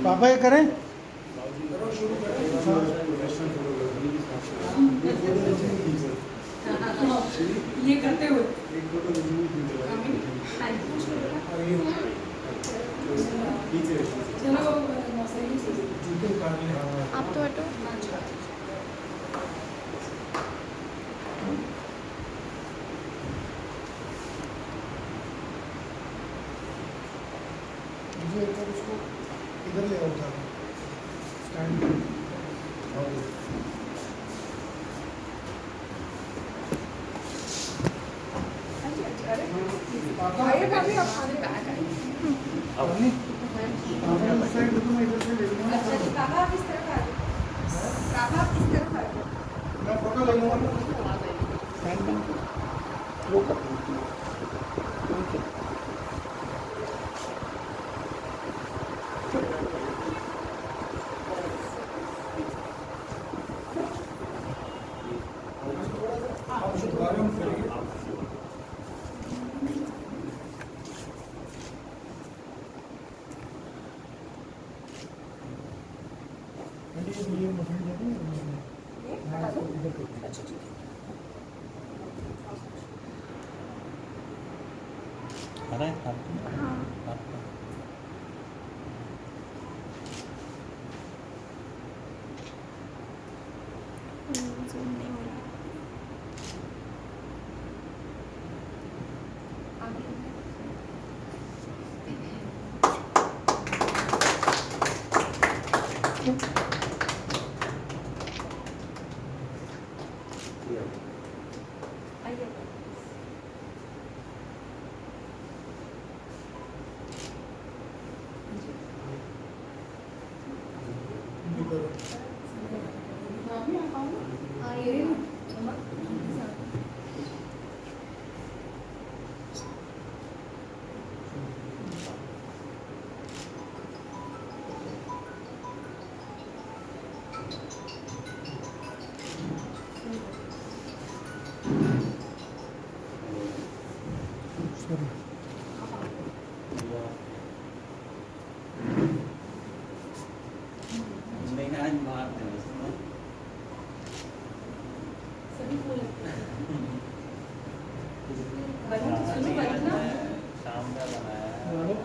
पापा ये करें ये करते हुए आप तो हटो। मुझे एक बार उसको इधर ले आओ था स्टैंड आइए भाभी, आप खाने बैग आइए। उस साइड तो मैं इधर से ले लूँगा। अच्छा जी, पापा आप इस तरफ आ जाओ। पापा आप इस तरफ आ जाओ। मैं फोटो ले लूँगा।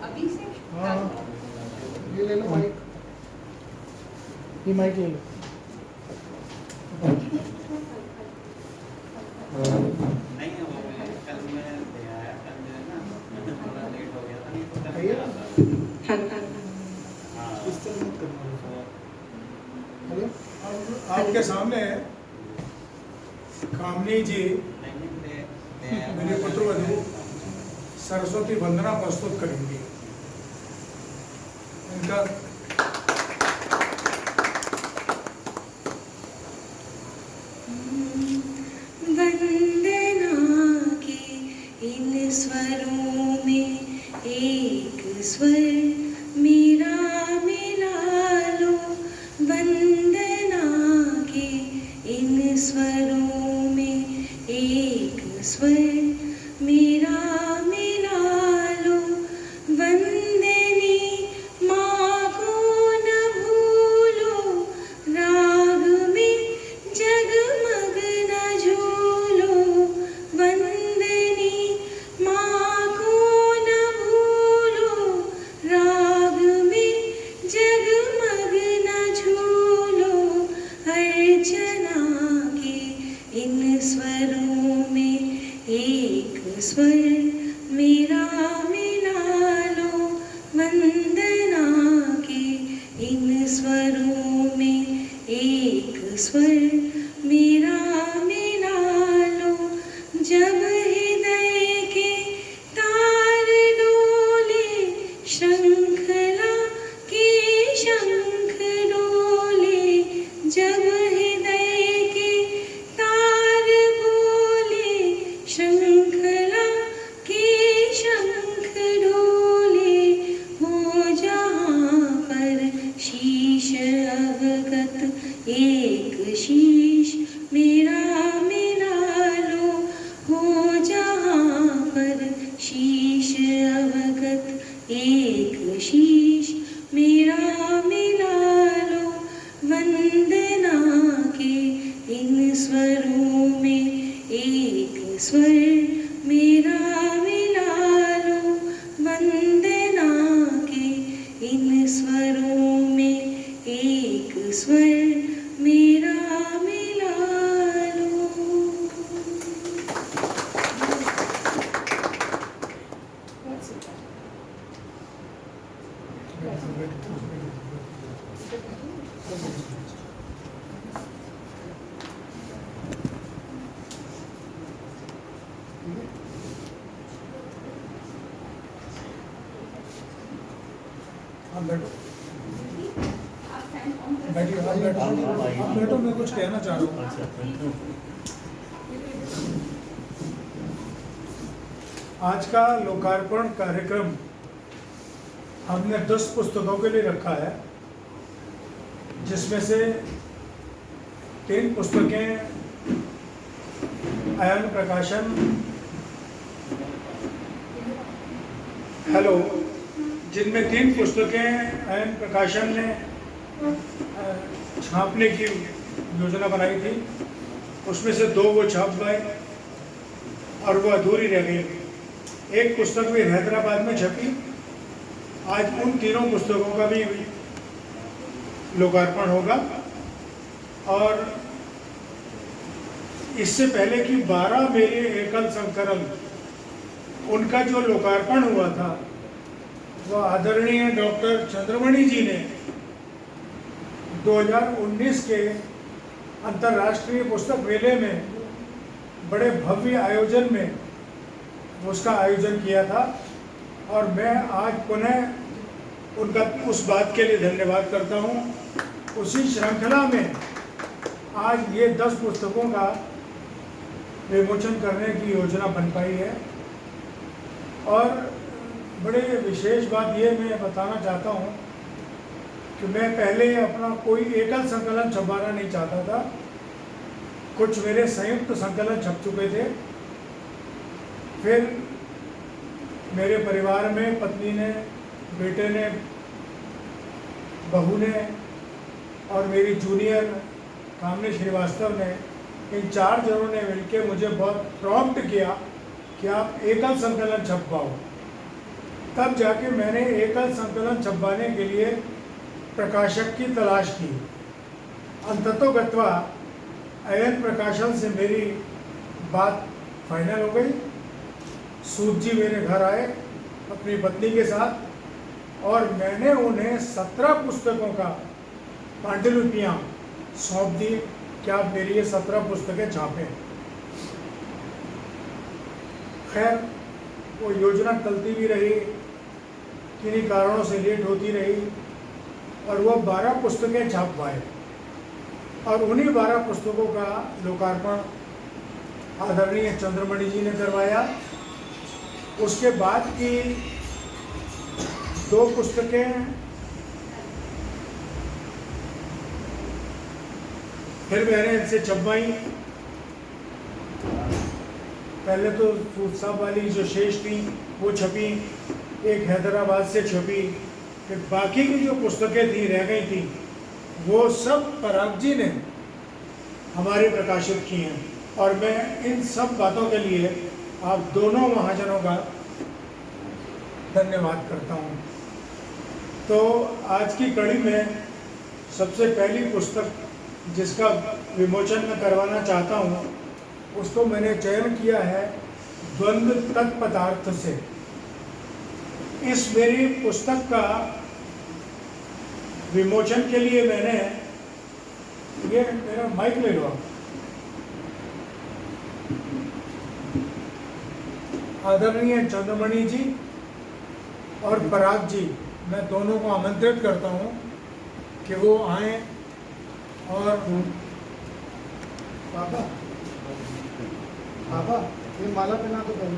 अभी से हाँ ये ले लो माइक, ये माइक ले लो। नहीं है वो, कल मैं दे आया, कल मैं ना थोड़ा लेट हो गया था, नहीं तो कल आइए। हाँ इस तरह मत करना। हेलो, आपके सामने कामनी जी मेरे पुत्रवधू सरस्वती वंदना प्रस्तुत करेंगी। इनका वंदना के इन स्वरों में एक स्वर मेरा मिला लो। वंदना के इन स्वरों में एक स्वर मेरा मिला लो। वंदनी माँ को न भूलो, राग में जगमग न झूलो। वंदनी माँ को न भूलो, राग में जगमग न झूलो। अर्चना के इन स्वरों में एक स्वर मेरा मिला लो। वंदना के इन स्वरों में एक स्वर मेरा मिला लो। जब हृदय के तार डोले, श्रृंखला के शंख डोले। जब हृदय के तार बोले, श्रृंखला के शंख डोले। हो जहाँ पर शीश अवगत एक स्वर मेरा मिला लो। बहुत सुंदर। आप बैठो, आप फैन ऑन कर बैठिए, आप बैठो, आप बैठो, मैं कुछ कहना चाह रहा हूँ। आज का लोकार्पण कार्यक्रम हमने 10 पुस्तकों के लिए रखा है, जिसमें से 3 पुस्तकें अयन प्रकाशन जिनमें 3 पुस्तकें अयन प्रकाशन ने छापने की योजना बनाई थी। उसमें से 2 वो छाप गए और वो अधूरी रह गई। एक पुस्तक भी हैदराबाद में छपी। आज उन 3 पुस्तकों का भी लोकार्पण होगा। और इससे पहले कि 12 मेरे एकल संकलन, उनका जो लोकार्पण हुआ था वो आदरणीय डॉक्टर चंद्रमणि जी ने 2019 के अंतर्राष्ट्रीय पुस्तक मेले में बड़े भव्य आयोजन में उसका आयोजन किया था। और मैं आज पुनः उनका उस बात के लिए धन्यवाद करता हूँ। उसी श्रृंखला में आज ये 10 पुस्तकों का विमोचन करने की योजना बन पाई है। और बड़े विशेष बात ये मैं बताना चाहता हूँ कि मैं पहले अपना कोई एकल संकलन छपवाना नहीं चाहता था। कुछ मेरे संयुक्त संकलन छप चुके थे। फिर मेरे परिवार में पत्नी ने, बेटे ने, बहू ने और मेरी जूनियर कामनी श्रीवास्तव ने, इन 4 जनों ने मिलकर मुझे बहुत प्रॉम्प्ट किया कि आप एकल संकलन छपवाओ। तब जाके मैंने एकल संकलन छपवाने के लिए प्रकाशक की तलाश की। अंततोगत्वा अयन प्रकाशन से मेरी बात फाइनल हो गई। सूद जी मेरे घर आए अपनी पत्नी के साथ और मैंने उन्हें 17 पुस्तकों का पांडुलिपियाँ सौंप दी कि आप मेरी ये 17 पुस्तकें छापें। खैर वो योजना चलती भी रही, किन्हीं कारणों से लेट होती रही और वो 12 पुस्तकें छाप पाए। और उन्हीं 12 पुस्तकों का लोकार्पण आदरणीय चंद्रमणि जी ने करवाया। उसके बाद की 2 पुस्तकें फिर मैंने इनसे छपवाई। पहले तो सूद साहब वाली जो शेष थी वो छपी, एक हैदराबाद से छपी। फिर बाकी की जो पुस्तकें थी रह गई थी वो सब पराग जी ने हमारे प्रकाशित की हैं। और मैं इन सब बातों के लिए आप दोनों महाजनों का धन्यवाद करता हूँ। तो आज की कड़ी में सबसे पहली पुस्तक जिसका विमोचन मैं करवाना चाहता हूँ उसको मैंने चयन किया है द्वंद्व तत्पदार्थ से। इस मेरी पुस्तक का विमोचन के लिए मैंने, ये मेरा माइक ले लो आप, आदरणीय चंद्रमणि जी और पराग जी, मैं दोनों को आमंत्रित करता हूँ कि वो आएं। और पापा ये माला पहना दो पहले।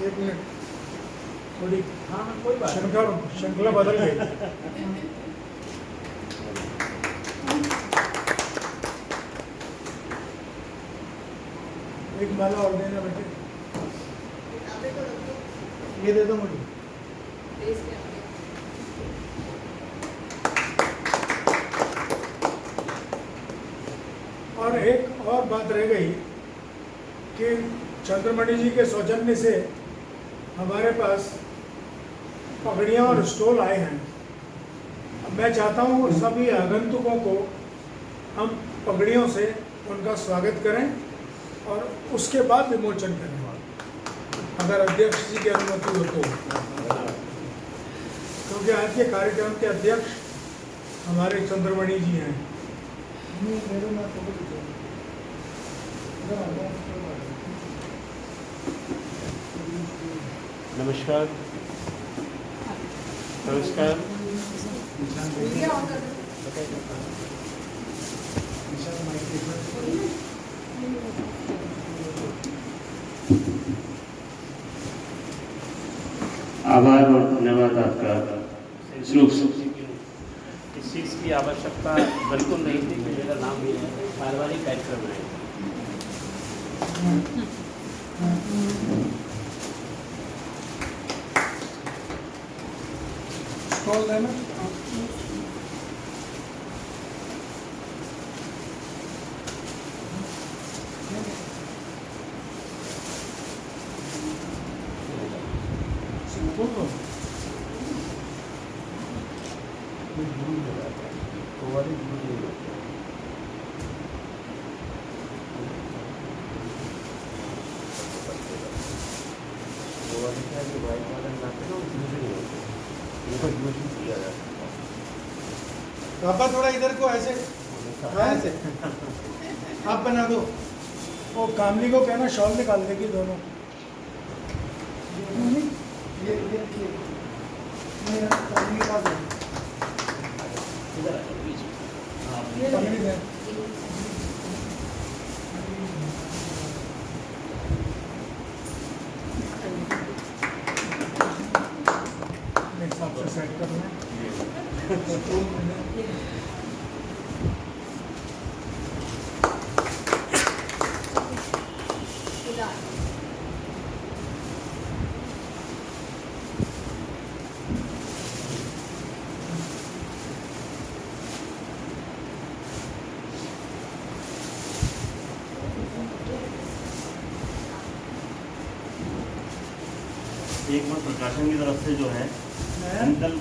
एक मिनट, थोड़ी हाँ कोई बात श्रृंखला बदल गई। एक माला और देना बेटे, ये दे दो मुझे। और एक और बात रह गई कि चंद्रमणि जी के सौजन्य से हमारे पास पगड़ियाँ और स्टॉल आए हैं। अब मैं चाहता हूँ सभी आगंतुकों को हम पगड़ियों से उनका स्वागत करें और उसके बाद विमोचन करें, अगर अध्यक्ष जी की अनुमति हो तो, क्योंकि आज के कार्यक्रम के अध्यक्ष हमारे चंद्रमणि जी हैं। नमस्कार। नमस्कार। मीडिया ऑन कर दो। आभार और धन्यवाद आपका। श्लोक इस चीज़ की आवश्यकता बिल्कुल नहीं थी कि मेरा नाम भी है, पारिवारिक कार्यक्रम है। स्टॉल देना। पापा थोड़ा इधर को ऐसे ऐसे आप बना दो। वो कामली को कहना शॉल निकाल देगी दोनों। ये कामली निकाल दो। इधर आ जाओ बीच में। पगड़ी दे। मेरे हिसाब से सेट कर लें। एक बार प्रकाशन की तरफ से जो है अंकल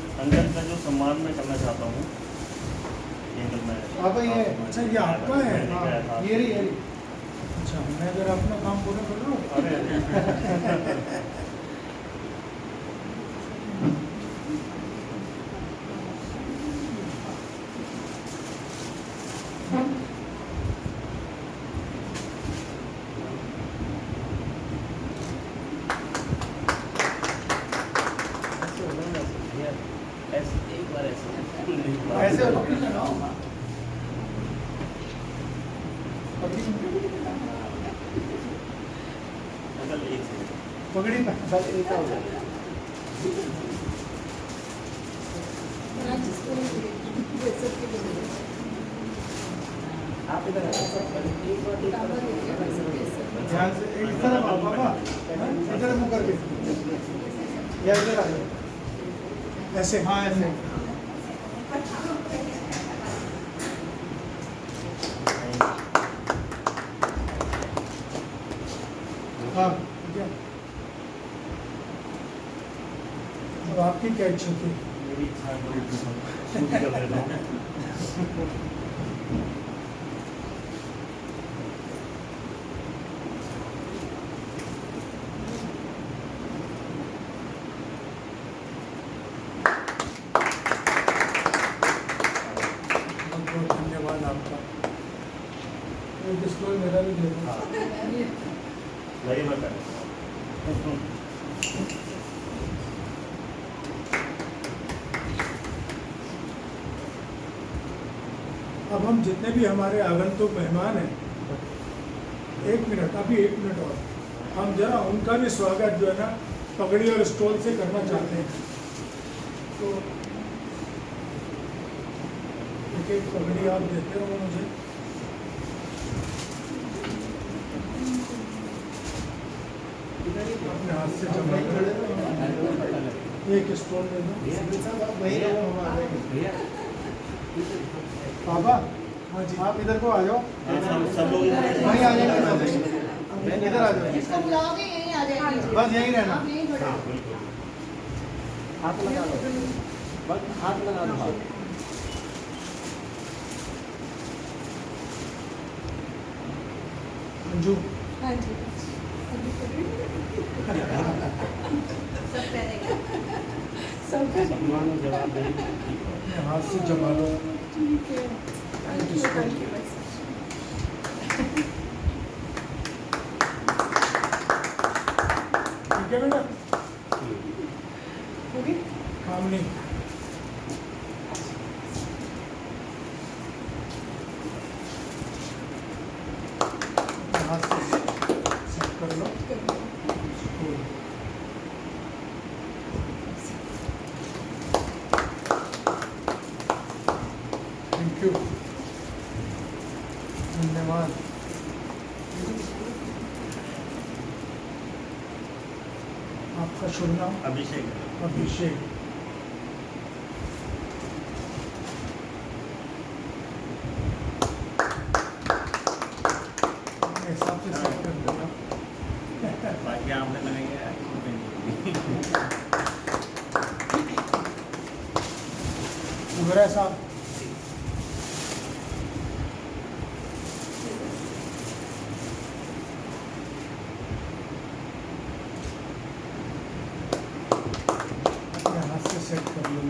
का जो सम्मान मैं करना चाहता हूँ। ये अंकल मैं पापा ये अच्छा ये आपका है। मैंने कहा था। ये रही अच्छा मैं अगर अपना काम पूरा कर लूँ। अरे ऐसे एक बार ऐसे ऐसे हो अंकल एक सेकंड। पगड़ी पे आप इधर आ जाओ। ध्यान से इस तरफ आओ पापा। इधर मुंह करके या इधर आ जाओ। ऐसे हाँ ऐसे। हाँ ठीक है। अब आपकी क्या इच्छा थी? मेरी इच्छा है तो शुरू कर देता हूँ। बहुत धन्यवाद आपका। एक स्टॉल मेरा भी दे दो। लगे मैं कर अब हम जितने भी हमारे आगंतुक मेहमान हैं, एक मिनट अभी एक मिनट और, हम जरा उनका भी स्वागत जो है ना पगड़ी और स्टॉल से करना चाहते हैं। तो एक एक पगड़ी आप देते हो मुझे। अपने हाथ से जमा एक स्टॉल दे दो। पापा हाँ जी आप इधर को आ जाओ। सब लोग वहीं आ जाएंगे। इधर आ जाओ। इसको बुलाओगे यहीं आ जाएंगे। बस यहीं रहना। आप यहीं खड़े हाँ हो। बिल्कुल। हाथ लगा लो, बस हाथ लगा लो, हाथ। मंजू हाँ जी सब पहनेगा सब सम्मान और जवाब देंगे। अपने हाथ से जमा लो। ठीक है थैंक यू ठीक है बेटा, हो गई काम नहीं। अपने हाथ से सेट कर लो। थैंक यू, धन्यवाद। आपका शुभ नाम? अभिषेक। अभिषेक। अपने हिसाब से सेट कर देना। बाकी आपने लगाएंगे उगरा साहब, अपने हाथ से सेट कर लो।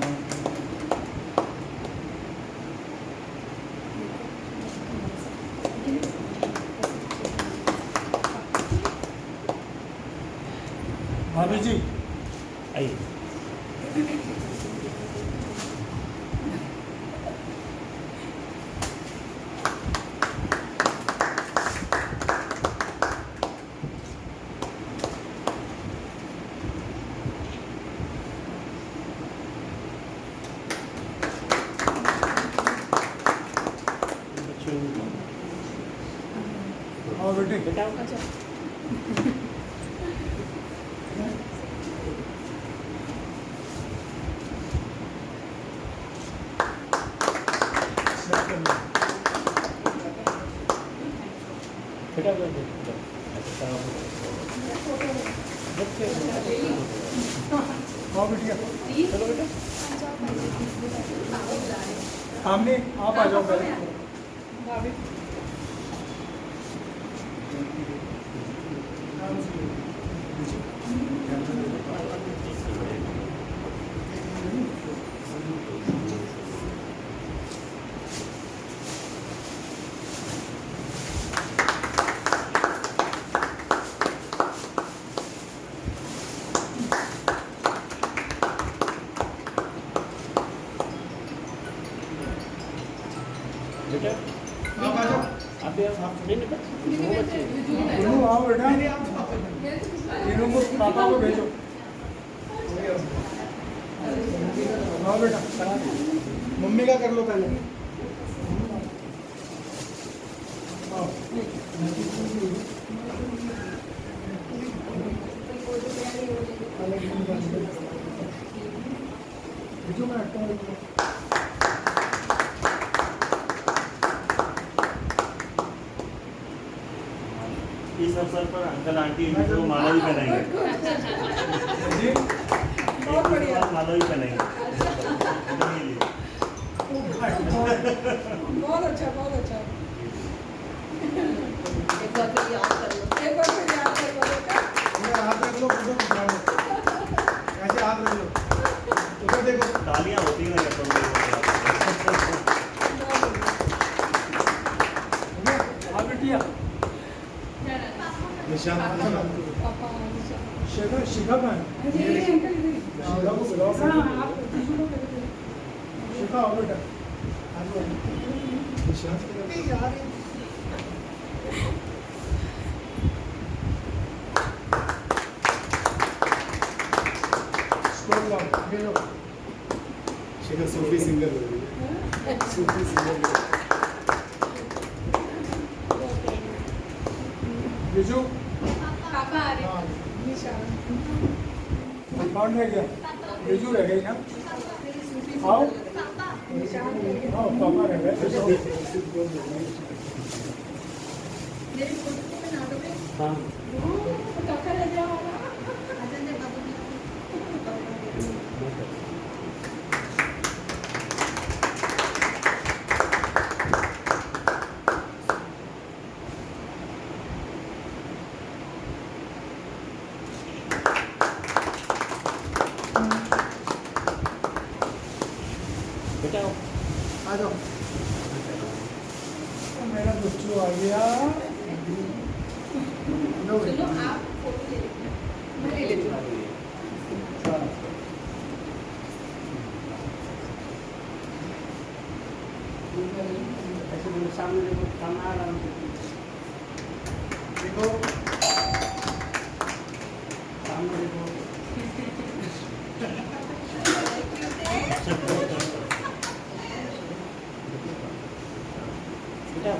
भाभी जी आइए। आओ बेटे। बेटा सेट कर लो। बेटा बेटा आओ बिटिया, चलो बेटा। सामने आप आ जाओ पहले। भाभी बेटा आप आ जाओ। आप भी आप नहीं नहीं बस दो बच्चे तीनों आओ बेटा, तीनों को पापा को भेजो। आओ बेटा, मम्मी का कर लो पहले। आओ। भेजो, मैं हटता हूँ। इस अवसर पर अंकल आंटी को माला भी पहनाएंगे। जी बहुत बढ़िया माला भी पहनाएंगे। बहुत अच्छा बहुत अच्छा एक बार फिर याद कर लो। एक बार फिर याद कर लो बेटा मेरा हाथ रख लो, फोटो खिंचा लो। ऐसे हाथ रख लो, उधर देखो। तालियां होती हैं ना तो हाँ बिटिया, निशान पापा शिखा, शिखा का है। ये अंकल इधर शिखा को बुलाओ। हाँ आप टिश्यू लो पहले। शिखा आओ बेटा। निशान यार स्टोर लाओ, भेजो। शिखा सूफी सिंगर हो रही है, सूफी सिंगर। भेजो। पापा आ रहे हाँ, हैं निशान कौन रह गया? भेजो रह गई ना। आओ, निशान रह गए। आओ, पापा रह गए। भेजो। मेरी फोटो को बना दोगे हाँ काका रह जाओ मैं बेटा आ जाओ। मेरा बच्चू आ गया। लो चलो आप फोटो ले लीजिए, मैं ले लेती हूँ। ऐसे बोलो, सामने देखो, सामने आ रहा हूँ। देखो सामने देखो। बेटा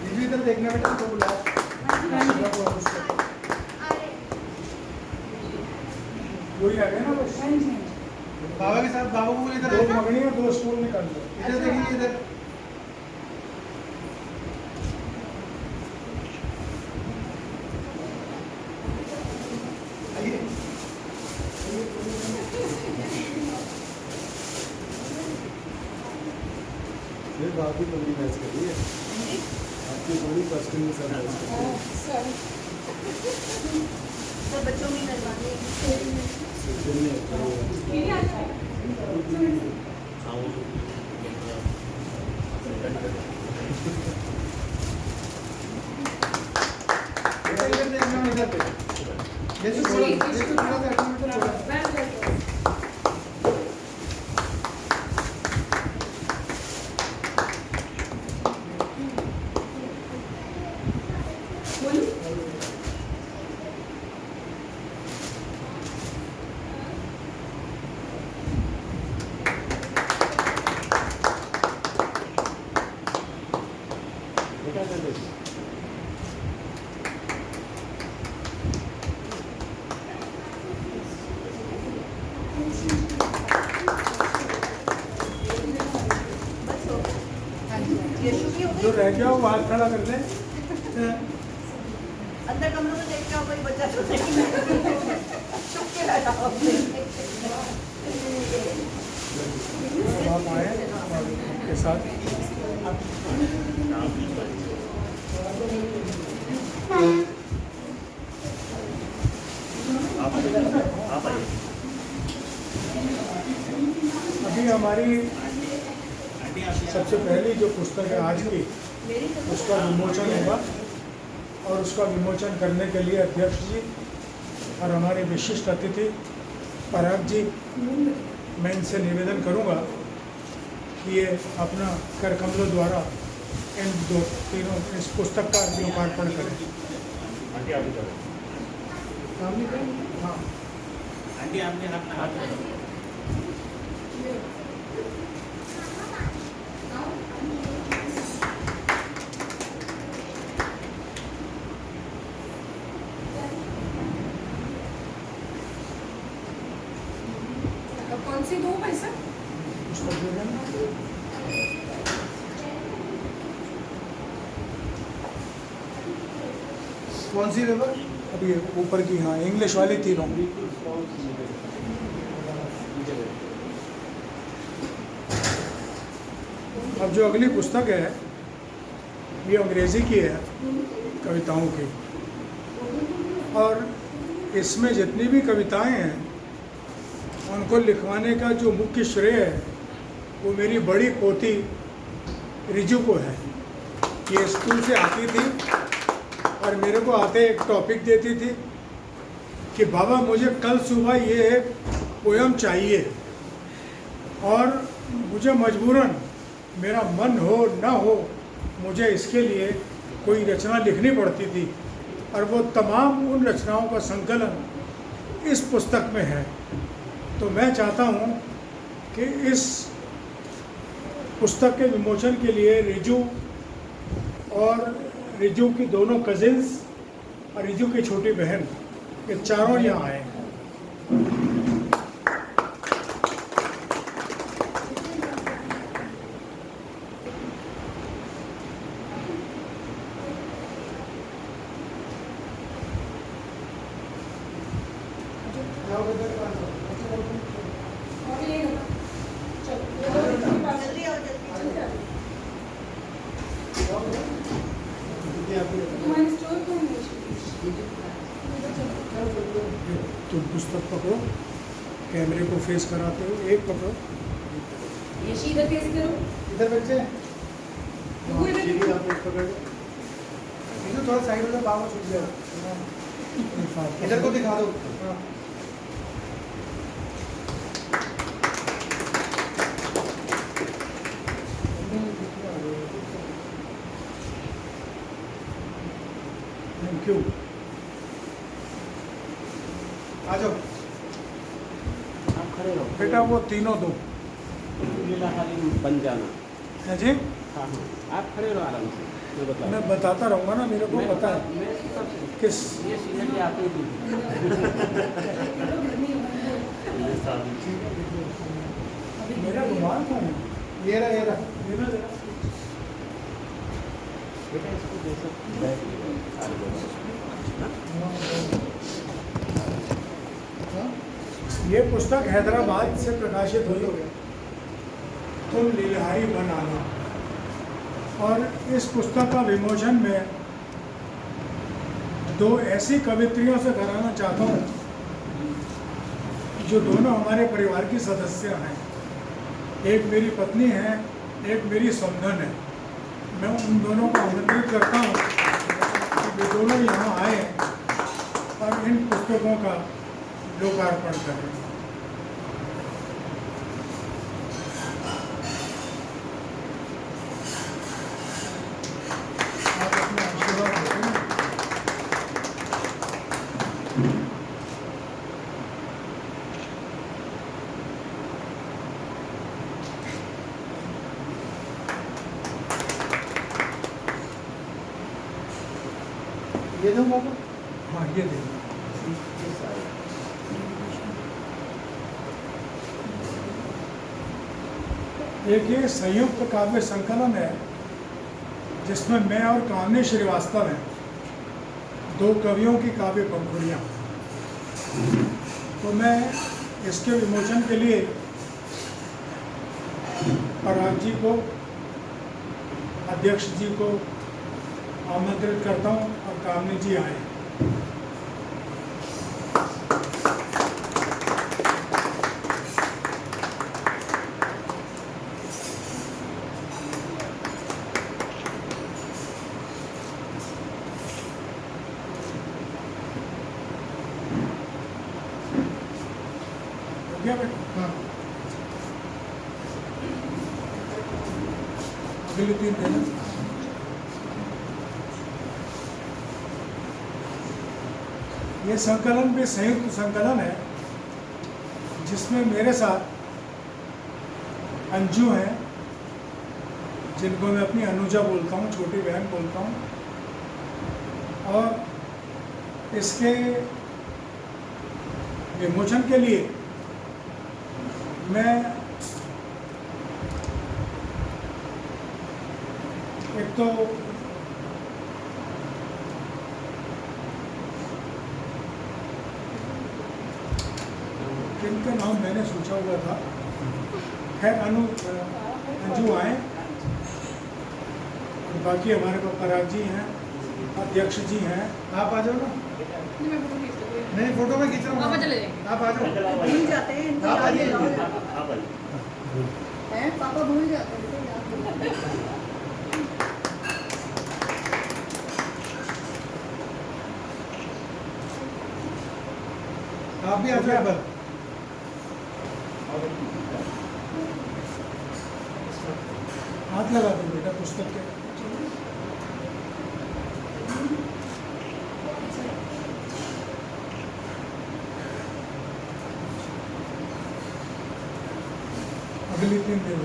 दीदी इधर देखना बेटा, तो बुलाओ। वही आ गया ना बस। बाबा के साथ बाबा को इधर दो आना। मगनी और 2 स्टूल निकाल लो। इधर देखिए, इधर आइए। ये बात ही बड़ी मैच कर रही है आपकी, बड़ी कॉस्ट्यूम के साथ मैच कर रही है। सब बच्चों की मेहरबानी। चलिए, बेटा इधर देखना, इधर पे जैसे थोड़ा, जैसे थोड़ा सा एक्टिवेटर थोड़ा। बेटा इधर देखो। बस हो गया। हाँ जी, यशु की हो जो गई। रह गया वो हाथ खड़ा कर दे। अंदर कमरों में देख के आओ, कोई बच्चा तो नहीं। छुप के बैठा हो अपने। अब आप आए आपके साथ। आप आइए। अभी हमारी सबसे पहली जो पुस्तक है आज की, उसका विमोचन होगा और उसका विमोचन करने के लिए अध्यक्ष जी और हमारे विशिष्ट अतिथि पराग जी, मैं इनसे निवेदन करूंगा कि ये अपना कर कमलों द्वारा इन तीनों इस पुस्तक का लोकार्पण करें। आंटी आप इधर। सामने करें? हाँ। आंटी आपने हाथ कौन सी दो पैसा? पुस्तक दे देना। कौन सी पेपर? अब ये ऊपर की, हाँ, इंग्लिश वाली तीनों। अब जो अगली पुस्तक है ये अंग्रेज़ी की है, कविताओं की, और इसमें जितनी भी कविताएं हैं उनको लिखवाने का जो मुख्य श्रेय है वो मेरी बड़ी पोती रिजू को है। ये स्कूल से आती थी और मेरे को आते एक टॉपिक देती थी कि बाबा मुझे कल सुबह ये एक पोयम चाहिए, और मुझे मजबूरन, मेरा मन हो ना हो, मुझे इसके लिए कोई रचना लिखनी पड़ती थी, और वो तमाम उन रचनाओं का संकलन इस पुस्तक में है। तो मैं चाहता हूँ कि इस पुस्तक के विमोचन के लिए रिजू और रिजू की दोनों कजिन्स और रिजू की छोटी बहन, ये चारों यहाँ आए हैं। जल्दी आओ जल्दी तुम पुस्तक पकड़ो, कैमरे को फेस कराते हो, एक पकड़ो। ये सीधा फेस करो। इधर बच्चे वो इधर सीधी आप एक पकड़ लो। इधर थोड़ा साइड हो जाओ, बाबू छूट जाओ। इधर को दिखा दो। हाँ। Thank you. आ जाओ। आप खड़े रहो बेटा वो तीनों दो लीला खाली बन जाना। है जी। हाँ हाँ, आप खड़े रहो आराम से, मैं बता मैं बताता रहूँगा ना, मेरे को पता है मैं सब किस। ये सीनियर आप ही दी। मेरा रुमाल कौन है? ये रहा ये रहा। मेरा जरा। बेटा इसको दे सकते बैठ ये पुस्तक हैदराबाद से प्रकाशित हुई, तुम लीलहारी बन आना, और इस पुस्तक का विमोचन में दो ऐसी कवित्रियों से कराना चाहता हूँ जो दोनों हमारे परिवार की सदस्य हैं। एक मेरी पत्नी है, एक मेरी समधन है। मैं उन दोनों को आमंत्रित करता हूँ कि वे दोनों यहाँ आए और इन पुस्तकों का लोकार्पण करें। आप अपना आशीर्वाद देते हैं। ये दो बाबू। हाँ ये देखो। एक ये संयुक्त काव्य संकलन है जिसमें मैं और कामनी श्रीवास्तव हैं, दो कवियों की काव्य पंखुड़ियाँ। तो मैं इसके विमोचन के लिए पराग जी को, अध्यक्ष जी को आमंत्रित करता हूँ और कामनी जी आए। हो गया बेटा? हाँ। अगले 3 दिन ये संकलन भी संयुक्त संकलन है जिसमें मेरे साथ अंजू हैं, जिनको मैं अपनी अनुजा बोलता हूँ, छोटी बहन बोलता हूँ, और इसके विमोचन के लिए मैं एक तो जिनका नाम मैंने सोचा हुआ था, खैर अंजू आए, और बाकी हमारे पास पराग जी हैं, अध्यक्ष जी हैं। आप आ जाओ ना। नहीं फोटो में खींच रहा हूँ। आप आ जाओ। भूल जाते हैं इनको याद दिलाओ। हाँ भाई। हैं पापा भूल जाते हैं इनको याद दिलाओ। आप भी आ जाओ बल। हाथ लगा दो बेटा पुस्तक के। अगली 3 दिन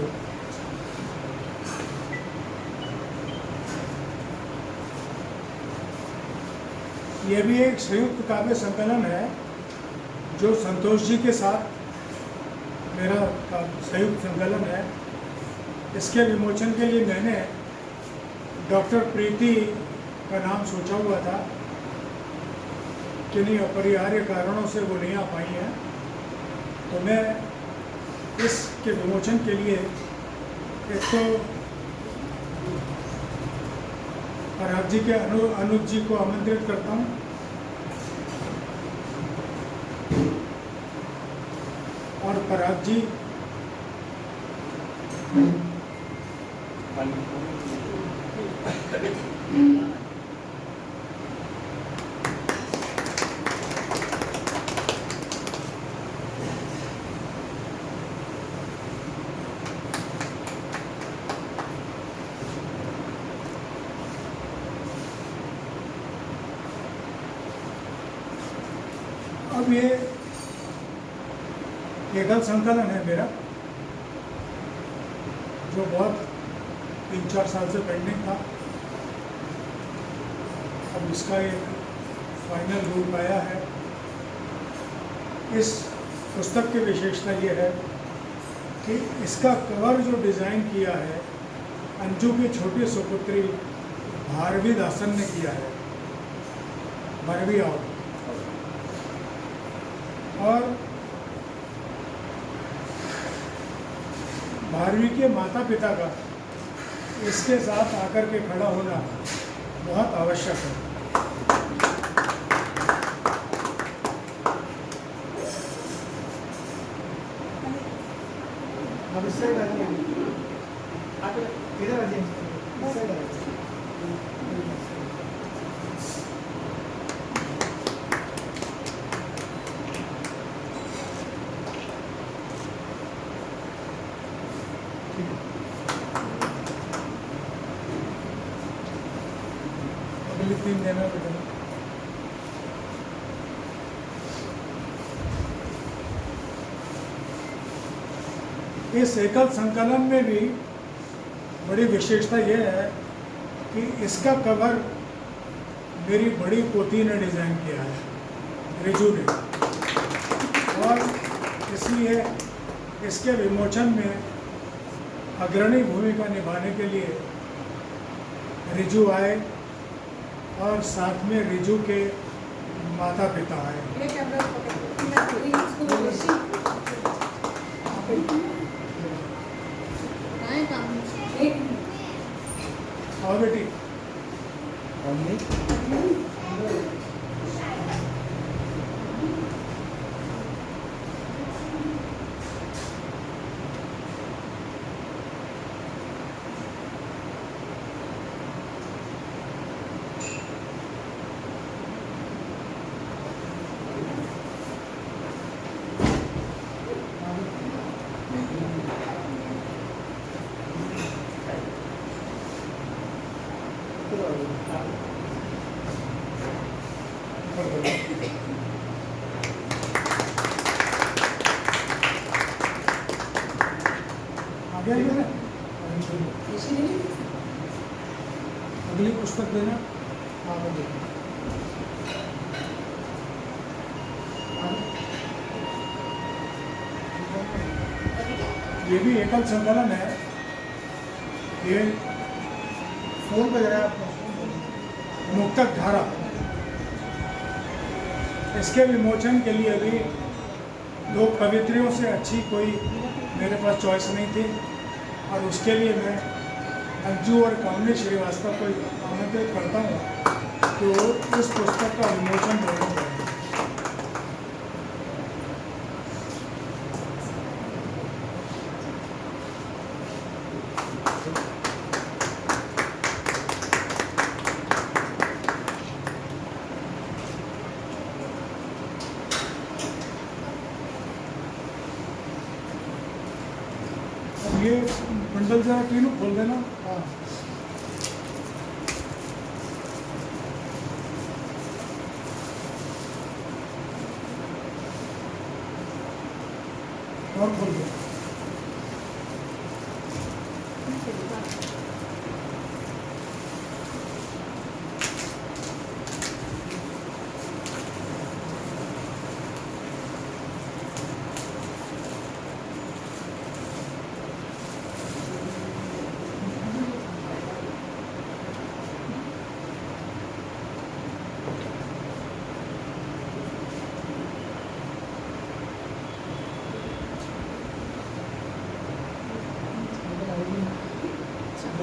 ये भी एक संयुक्त काव्य संकलन है जो संतोष जी के साथ मेरा संयुक्त संकलन है। इसके विमोचन के लिए मैंने डॉक्टर प्रीति का नाम सोचा हुआ था, किन्हीं अपरिहार्य कारणों से वो नहीं आ पाई हैं, तो मैं इसके विमोचन के लिए एक तो पराग जी के अनुज जी को आमंत्रित करता हूँ, और पराग जी अब ये एकल संकलन है मेरा, जो बहुत 3-4 साल से पेंडिंग था। अब इसका एक फाइनल रूप आया है। इस पुस्तक की विशेषता ये है कि इसका कवर जो डिज़ाइन किया है अंजू की छोटी सुपुत्री भारवी दासन ने किया है, भारवी आओ। और भारवी के माता पिता का इसके साथ आकर के खड़ा होना बहुत आवश्यक है। आप इस साइड आइए, आप इधर आइए, इस साइड आइए। अगली 3 देना बेटा। इस एकल संकलन में भी बड़ी विशेषता यह है कि इसका कवर मेरी बड़ी पोती ने डिज़ाइन किया है, रिजू ने, और इसलिए इसके विमोचन में अग्रणी भूमिका निभाने के लिए रिजू आए और साथ में रिजू के माता पिता आए। ये कैमरा पकड़ मैं थोड़ी इसको बोलूंगी काहे काम एक और बेटी आगे आइए ना, अगली पुस्तक देना। हाँ बोलिए। ये भी एकल संकलन है। ये फोन पे जरा मुक्तक धारा, इसके विमोचन के लिए भी 2 कवित्रियों से अच्छी कोई मेरे पास चॉइस नहीं थी, और उसके लिए मैं अंजू और कामनी श्रीवास्तव को आमंत्रित करता हूँ कि वो इस पुस्तक का विमोचन दोनों करें। अब ये बंडल जरा तीनों खोल देना। हाँ, और खोल दो।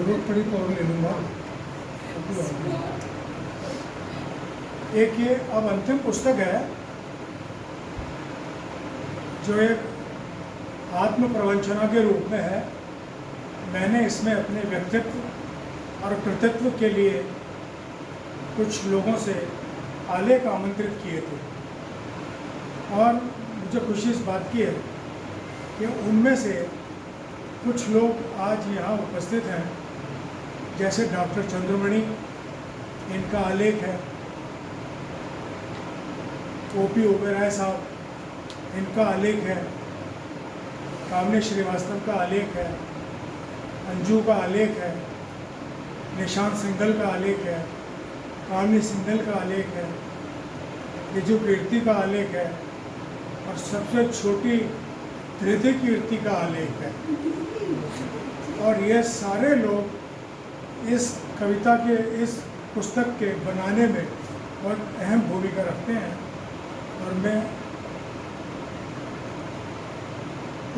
जरूरत पड़ी तो और ले लूँगा। एक ये अब अंतिम पुस्तक है जो एक आत्म प्रवंचना के रूप में है। मैंने इसमें अपने व्यक्तित्व और कृतित्व के लिए कुछ लोगों से आलेख आमंत्रित किए थे और मुझे खुशी इस बात की है कि उनमें से कुछ लोग आज यहाँ उपस्थित हैं, जैसे डॉक्टर चंद्रमणि, इनका आलेख है, ओपी ओबेरॉय साहब, इनका आलेख है, कामनी श्रीवास्तव का आलेख है, अंजू का आलेख है, निशांत सिंघल का आलेख है, कामनी सिंघल का आलेख है, रिजु कीर्ति का आलेख है और सबसे छोटी धृति कीर्ति का आलेख है। और ये सारे लोग इस कविता के, इस पुस्तक के बनाने में बहुत अहम भूमिका रखते हैं। और मैं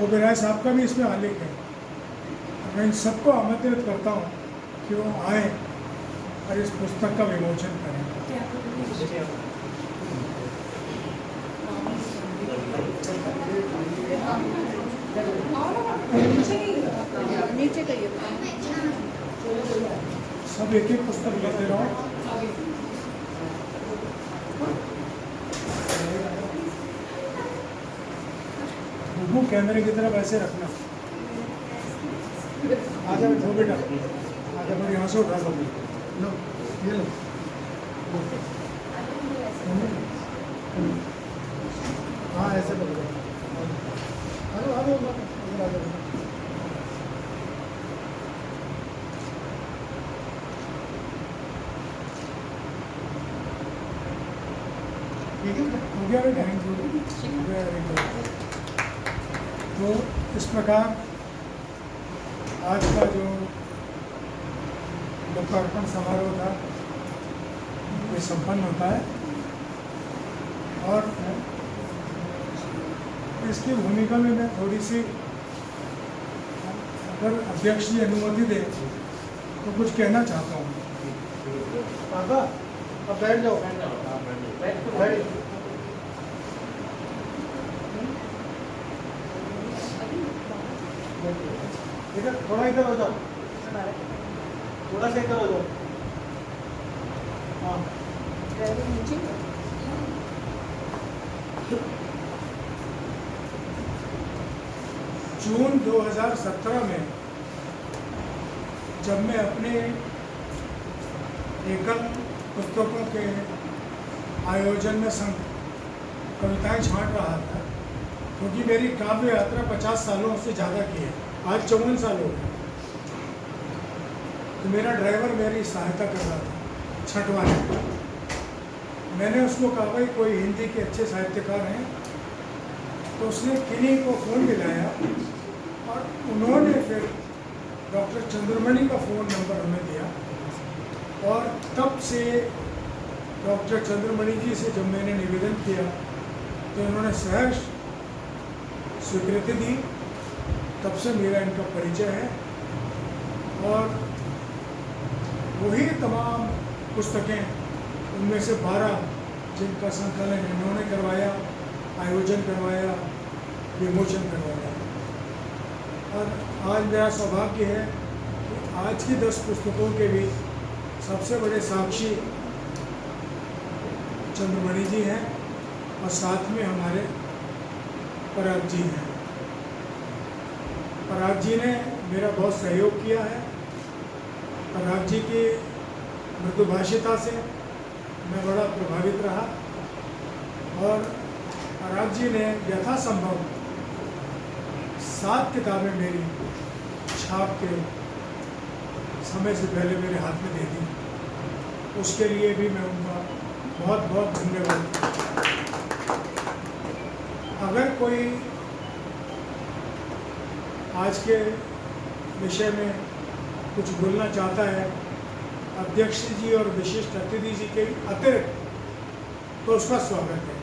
ओबेरॉय साहब का भी इसमें आलेख है। मैं इन सबको आमंत्रित करता हूँ कि वो आए और इस पुस्तक का विमोचन करें। नीचे कहिए। सब एक एक पुस्तक लेते रहो। बुबू कैमरे की तरफ ऐसे रखना। आजा बैठो बेटा, आजा फिर यहाँ से उठा लो। लो ये लो। हाँ ऐसे करो। हेलो हेलो इधर आ जाओ। ठीक है, हो गया बेटा? Very good. तो इस प्रकार आज का जो लोकार्पण समारोह था ये संपन्न होता है। और इसकी भूमिका में मैं थोड़ी सी, अगर अध्यक्ष जी अनुमति दे तो कुछ कहना चाहता हूँ। पापा अब बैठ जाओ। बैठ। इधर थोड़ा इधर हो जाओ, थोड़ा सा इधर हो जाओ। हाँ जून 2017 में जब मैं अपने एकल पुस्तकों के आयोजन में कविताएं छांट रहा था, क्योंकि मेरी काव्य यात्रा 50 सालों से ज़्यादा की है, आज 54 साल हो गए। तो मेरा ड्राइवर मेरी सहायता कर रहा था छंटवाने में। मैंने उसको कहा भाई कोई हिंदी के अच्छे साहित्यकार हैं, तो उसने किन्हीं को फ़ोन मिलाया और उन्होंने फिर डॉक्टर चंद्रमणि का फ़ोन नंबर हमें दिया। और तब से डॉक्टर चंद्रमणि जी से जब मैंने निवेदन किया तो उन्होंने सहर्ष स्वीकृति दी। तब से मेरा इनका परिचय है और वही तमाम पुस्तकें, उनमें से 12 जिनका संकलन इन्होंने करवाया, आयोजन करवाया, विमोचन करवाया। और आज मेरा सौभाग्य है कि आज की 10 पुस्तकों के भी सबसे बड़े साक्षी चंद्रमणि जी हैं और साथ में हमारे पराग जी हैं। पराग जी ने मेरा बहुत सहयोग किया है। पराग जी की मृदुभाषिता से मैं बड़ा प्रभावित रहा और पराग जी ने यथासंभव 7 किताबें मेरी छाप के समय से पहले मेरे हाथ में दे दी। उसके लिए भी मैं उनका बहुत बहुत धन्यवाद। अगर कोई आज के विषय में कुछ बोलना चाहता है अध्यक्ष जी और विशिष्ट अतिथि जी के अतिरिक्त, तो उसका स्वागत है।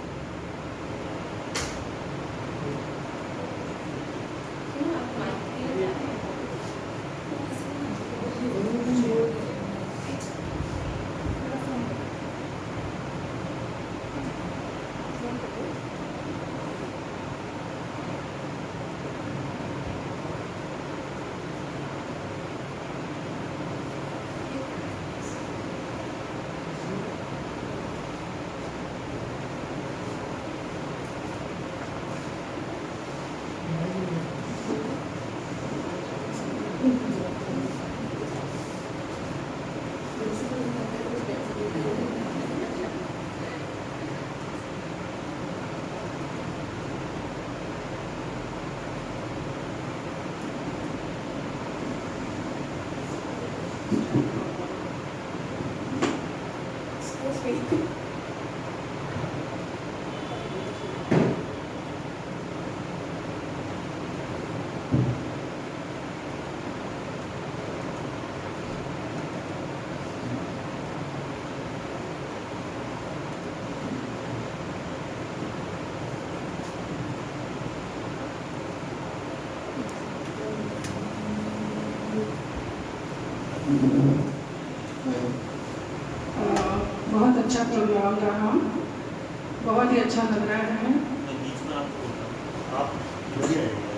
बहुत अच्छा प्रोग्राम रहा, बहुत ही अच्छा लग रहा है। मैं बीच में आपको बोलता हूँ, आप इधर ही आइएगा,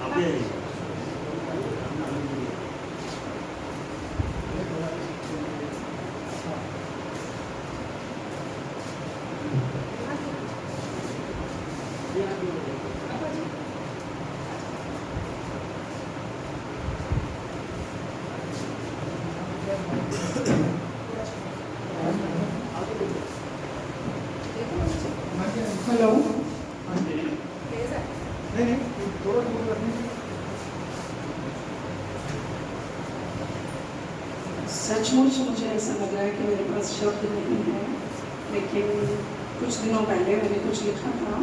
आप ही आइएगा। हेलो, नहीं थोड़ा दूर रखने सचमुच मुझे ऐसा लग रहा है कि मेरे पास शब्द नहीं है, लेकिन कुछ दिनों पहले मैंने कुछ लिखा था,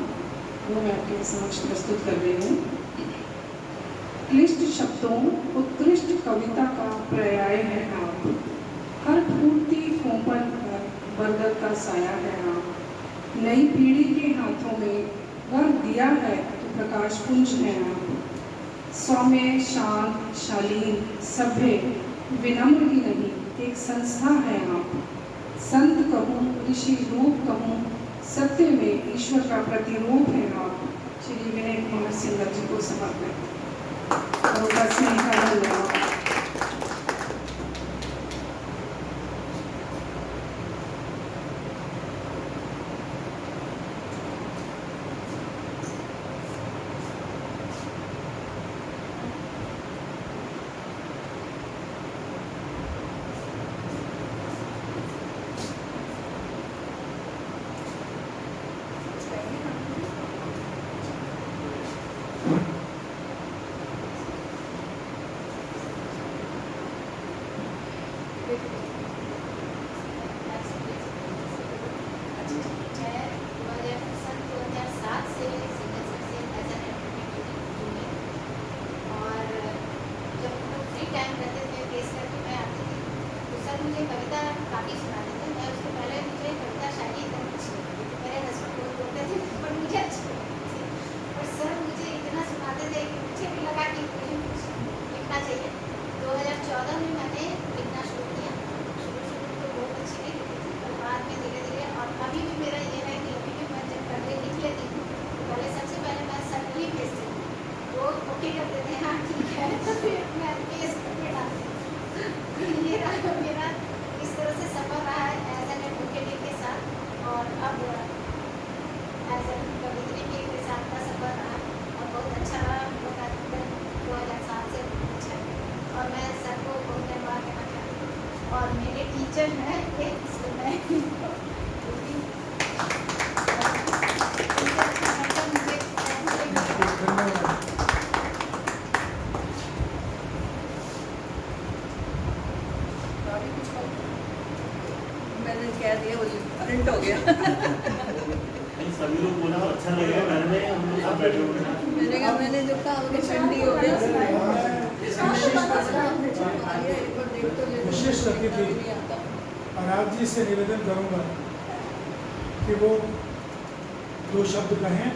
वो मैं आपके समक्ष प्रस्तुत कर रही हूँ। क्लिष्ट शब्दों उत्कृष्ट कविता का पर्याय है आप, हर फूटती कोमल पर बरगद का साया है आप, नई पीढ़ी के हाथों में वर दिया है तो प्रकाश पुंज है आप, सौम्य शांत शालीन सभ्य विनम्र ही नहीं एक संस्था है आप, संत कहूँ ऋषि रूप कहूँ सत्य में ईश्वर का प्रतिरूप है आप। श्री विनय कुमार सिंगर जी को समर्पित और उनका स्नेह का धन्यवाद। मुझे कविता काफ़ी सुनाते थे, मैं उसके पहले मुझे कविता शायरी एकदम अच्छी लगती थी, मेरे हस्बैंड बहुत बोलते थे पर मुझे अच्छी लगती थी, और सर मुझे इतना सुनाते थे कि मुझे भी लगा कि मुझे कुछ लिखना चाहिए। 2014 में मैंने लिखना शुरू किया, शुरू तो बहुत अच्छी नहीं लिखी थी, पर बाद में धीरे धीरे, और अभी भी मेरा ये है कि अभी भी मैं जब पहले लिख लेती हूँ तो पहले सबसे पहले मैं सर को ही भेजती हूँ, वो ओके कर देते हैं, हाँ ठीक है, तो फिर मैं पेश करके डालती हूँ। ये रहा मेरा इस तरह से सफ़र रहा है एज एन एडवोकेट के साथ, और अब एज एन कवित्री के साथ का सफ़र रहा और बहुत अच्छा रहा। हम लोग आज 2007 से अच्छा है, और मैं सर को बहुत धन्यवाद देना चाहती हूँ, और मेरे टीचर हैं इसलिए मैं मैंने कह दिया वो प्रिंट हो गया। सभी लोग बोला अच्छा लगेगा, घर में हम लोग सब बैठे हुए हैं। मैंने कहा मैंने जो कहा वो ठंडी हो गया। विशेष अतिथि अनाज जी से निवेदन करूंगा कि वो 2 शब्द कहें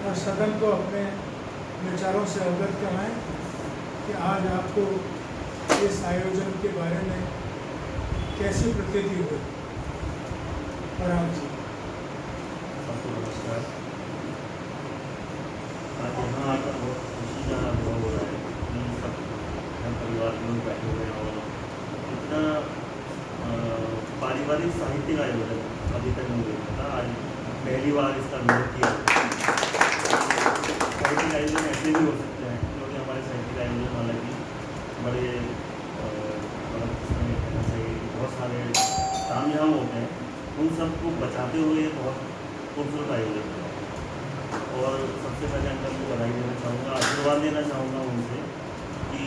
और सदन को अपने विचारों से अवगत कराएं कि आज आपको इस आयोजन के बारे में कैसी प्रतीति हुई। अनाज जी। सबको नमस्कार। आज यहाँ आकर बहुत खुशी का अनुभव हो रहा है कि सब हम परिवार के लोग बैठे हुए हैं, और इतना पारिवारिक साहित्यिक आयोजन अभी तक नहीं देखा था, आज पहली बार इसका अनुभव किया। साहित्यिक आयोजन ऐसे भी हो सकते हैं, क्योंकि हमारे साहित्यिक आयोजन हालांकि बड़े मतलब इसमें कहना चाहिए कि बहुत सारे तामझाम होते हैं, उन सबको बचाते हुए बहुत खूबसूरत आयोजन है। और सबसे पहले अंकल को बधाई देना चाहूँगा, आशीर्वाद देना चाहूँगा उनसे कि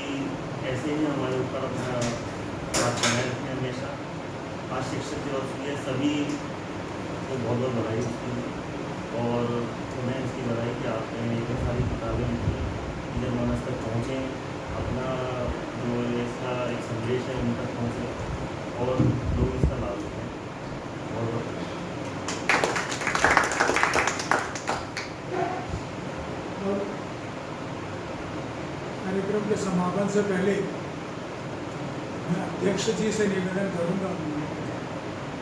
ऐसे ही हमारे ऊपर अपना हाथ बनाए रखें हमेशा। आज शिक्षक दिवस के सभी को बहुत बहुत बधाई उसकी, और उन्हें इसकी बधाई कि आपने इतनी सारी किताबें लिखी कि जब मनस तक पहुँचें, अपना जो इसका एक संदेश है उन तक पहुँचे और लोग इसका लाभ लें। बहुत बहुत से पहले मैं अध्यक्ष जी से निवेदन करूंगा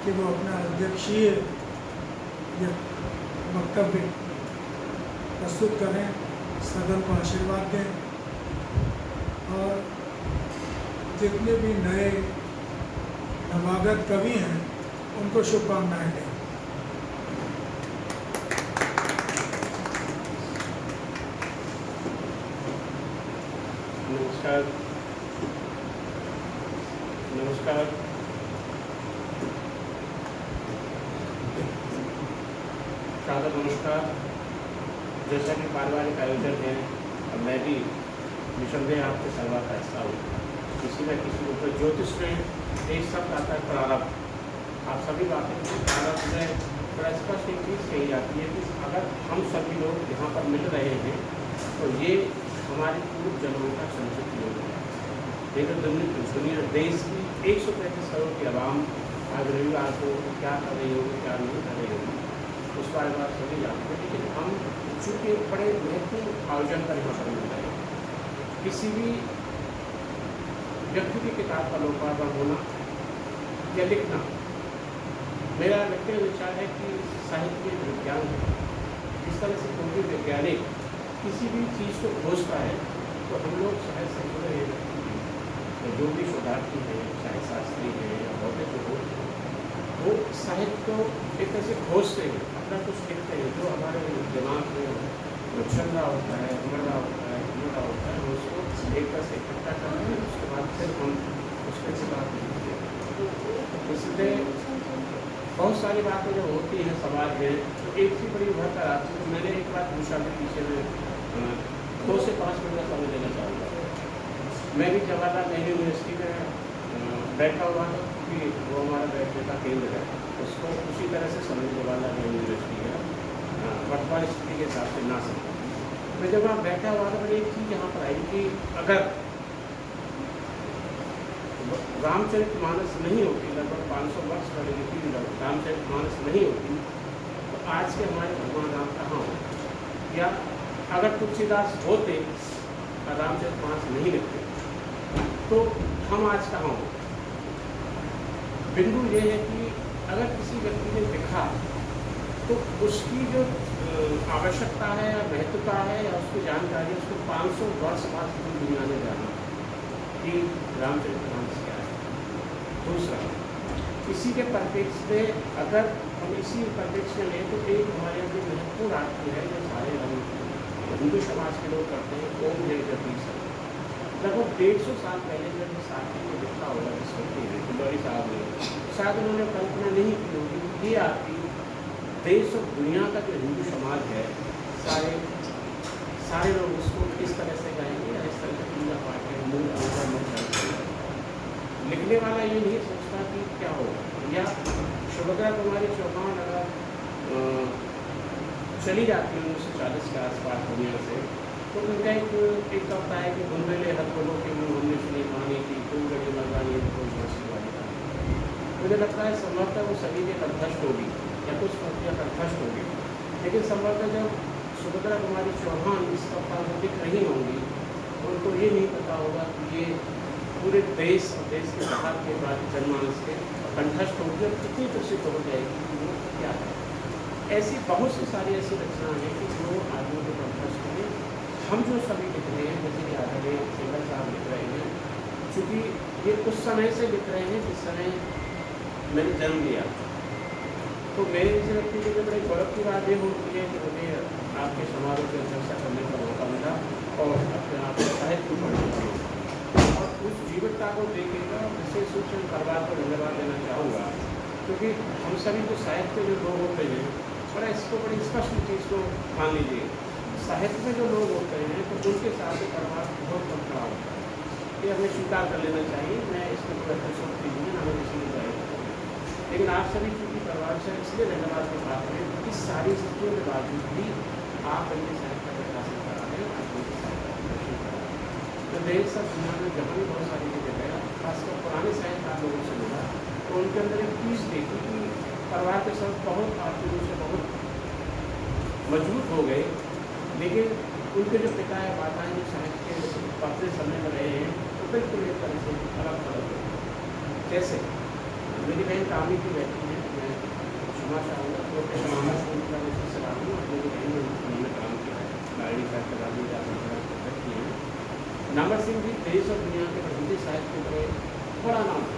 कि वो अपना अध्यक्षीय वक्तव्य प्रस्तुत करें, सदन को आशीर्वाद दें और जितने भी नए नवागत कवि हैं उनको शुभकामनाएं दें। नमस्कार। नमस्कार। सादर नमस्कार। जैसा कि पारिवारिक आयोजन है, अब मैं भी निसंदेह आपके सलवा का हिस्सा हूँ। किसी न किसी ऊपर ज्योतिष में एक शब्द आता है प्रारब्ध। आप सभी बातें प्रारब्ध में बड़ा स्पष्ट एक चीज़ कही जाती है कि अगर हम सभी लोग यहाँ पर मिल रहे हैं तो ये हमारी पूर्व जन्मों का संचित योग है। दुनिया देश की 135 करोड़ की आवाम आज रविवार को क्या कर रही होगी, क्या नहीं कर रही होगी, उस बारे में आप सभी जानते हैं। लेकिन हम चूँकि बड़े महत्वपूर्ण आयोजन पर यहाँ पर मिल रहे हैं, किसी भी व्यक्ति की किताब का लोकार्पण होना या लिखना, मेरा व्यक्तिगत विचार है कि साहित्य विज्ञान है। जिस तरह से कोई भी वैज्ञानिक किसी भी चीज़ को खोजता है तो हम लोग शायद संशोधन ये व्यक्ति तो जो भी शोधार्थी है, चाहे शास्त्री है या भौतिक जो हो, वो साहित्य को एक तरह से खोजते हैं, अपना कुछ लिखते हैं जो हमारे दिमाग में जो चल रहा होता है, उमड़ रहा होता है, घूम रहा होता है, उसको एक तरह से इकट्ठा करते हैं। उसके बाद फिर हम उसके से बात लिखते हैं। इसलिए बहुत सारी बातें जो होती हैं समाज में, तो एक ही बड़ी उभर आती है। मैंने एक बात पूछा भी पीछे में 2 से 5 मिनट का समय देना चाहूँगा। मैं भी जवाहरलाल नेहरू यूनिवर्सिटी में बैठा हुआ था कि वो हमारा बैठने का केंद्र है, उसको उसी तरह से समझ जवाहरलाल नेहरू यूनिवर्सिटी है, वर्तमान स्थिति के हिसाब से ना समझ। मैं जब वहाँ बैठा हुआ था, बड़ी एक चीज़ यहाँ पर आई कि अगर रामचरितमानस नहीं होती, लगभग 500 वर्ष पहले लिखी रामचरितमानस नहीं होती, तो आज के हमारे भगवान राम कहाँ होते, या अगर तुलसीदास होते और रामचरितमानस नहीं लिखते तो हम आज कहाँ होते। बिंदु ये है कि अगर किसी व्यक्ति ने लिखा तो उसकी जो आवश्यकता है या महत्वता है या उसकी जानकारी, उसको 500 वर्ष बाद पूरी दुनिया ने जाना कि रामचरितमानस क्या है। दूसरा, इसी के परिप्रेक्ष्य में अगर हम इसी परिप्रेक्ष्य में लें तो एक हमारे यहाँ जो महत्वपूर्ण आरती है, जो सारे हम हिंदू समाज के लोग करते हैं, ओम जय जगदीश। लगभग 150 साल पहले जब साथी में लिखा होगा फुलवारी साहब ने, शायद उन्होंने कल्पना नहीं की होगी कि ये आरती देश और दुनिया का जो हिंदू समाज है, सारे लोग उसको किस तरह से गाएंगे या इस तरह से पूजा पाठ है मूल लिखने वाला ये नहीं सोचता कि क्या होगा। या सुभद्रा कुमारी चौहान अगर चली जाती है 1940 के आसपास दुनिया से, तो उनका एक होता है कि बुंदेले हर बोलो के मुँह हमने सुनी कहानी की, तुम गड़ी लगानी तो कोई झांसी वाली कहानी। मुझे लगता है संभवतः वो सभी के कंठस्थ होगी या कुछ प्रतियाँ कंठस्थ होगी, लेकिन संभवतः जब सुभद्रा कुमारी चौहान इस कविता में लिख रही होंगी तो उनको ये नहीं पता होगा कि ये पूरे देश और देश के बाहर के बाद जनमानस के कंठस्थ होगी और कितनी प्रसिद्ध हो जाएगी कि वो क्या है। ऐसी बहुत सी सारी ऐसी रचनाएँ हैं कि जो आदमी के कंठस्थ होंगे। हम जो सभी लिख रहे हैं, जैसे कि आदरणीय सेंगर साहब लिख रहे हैं, चूँकि ये उस समय से लिख रहे हैं जिस समय मैंने जन्म लिया, तो मेरे इस व्यक्ति के लिए बड़े गौरव की बात ये होती है कि मुझे आपके समारोह की चर्चा करने का मौका मिला और अपने आप साहित्य पढ़ने का मौका, और उस जीवटता को देखेगा विशेष रूप से परिवार को धन्यवाद देना चाहूँगा, क्योंकि हम सभी जो साहित्य जो लोग होते हैं, बड़ा इसको बड़ी स्पष्ट चीज़ को मान लीजिए, साहित्य में जो लोग होते हैं तो उनके साथ परिवार बहुत कम खड़ा होता है। ये हमें स्वीकार कर लेना चाहिए। मैं इसमें कोई एपिसोड कीजिए ना, हमें किसी को लेकिन आप सभी चूँकि परिवार से इसलिए धन्यवाद की बात करें कि सारी स्थितियों के बावजूद भी आप अपने साहित्य का प्रकाशन करा रहे हैं, आप उनके साहित्य का प्रदर्शन करा रहे हैं। तो देश और दुनिया में जहाँ भी बहुत सारी चीज़ें गया, खासकर पुराने साहित्यकार लोगों से मिला, तो उनके अंदर एक चीज़ देखी कि परिवार के साथ बहुत आर्थिक रूप से बहुत मजबूत हो गए, लेकिन उनके जो पिता है माता है जो साहित्य के पढ़ते समय में रहे हैं तो बिल्कुल एक तरह से अलग थलग है। जैसे मेरी बहन कामी की बैठी है, मैं क्षमा चाहूँगा प्रोफेसर मोहम्मद सिंह का वैसे सलाम हूँ। मेरी बहन ने उन्होंने काम किया है, नारायणी साहब का भी जाकर किए हैं। नामर सिंह जी देश और दुनिया के हिंदी साहित्य में बड़ा नाम है,